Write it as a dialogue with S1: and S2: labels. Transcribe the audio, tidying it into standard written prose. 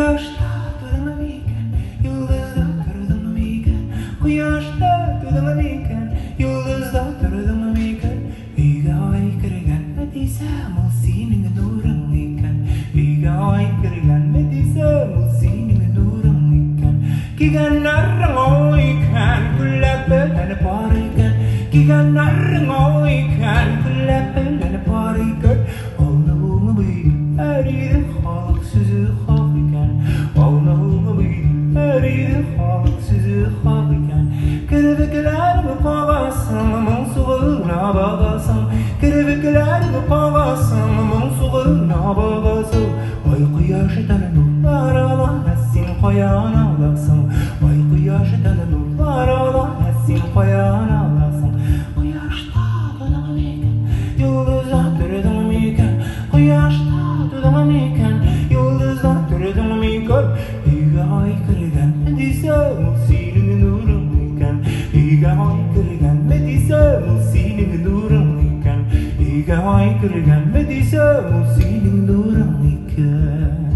S1: Kıyaşta durmam iken, yıldızda durdum iken. Kıyaşta durmam iken, yıldızda durdum iken. İga aykırı gelmediysem o senin nurun iken. İga aykırı gelmediysem o senin nurun iken. Giganların o iken, kulüplerine par iken. Giganların o iken, kulüplerine par iken. Allah'ımı bil, her yeri halk sözü halk iken. Allah'ımı bil, her yeri halk sözü halk iken. Kirpiklerimi kovarsın, monsuğuna bağlasın. Kirpiklerimi kovarsın, monsuğuna bağlasın. Ay kıyaştan nurlar alansın, koyana alaksın. Ay kıyaştan nurlar alansın, koyana alaksın. Kıyaşta dudağım iken, yıldızda durdum iken. Kıyaşta dudağım iken, yıldızda durdum iken. İga aykırı gelmediysem o senin nurun iken. İga aykırı gelmediysem o senin nurun iken. İga aykırı gelmediysem o senin nurun iken.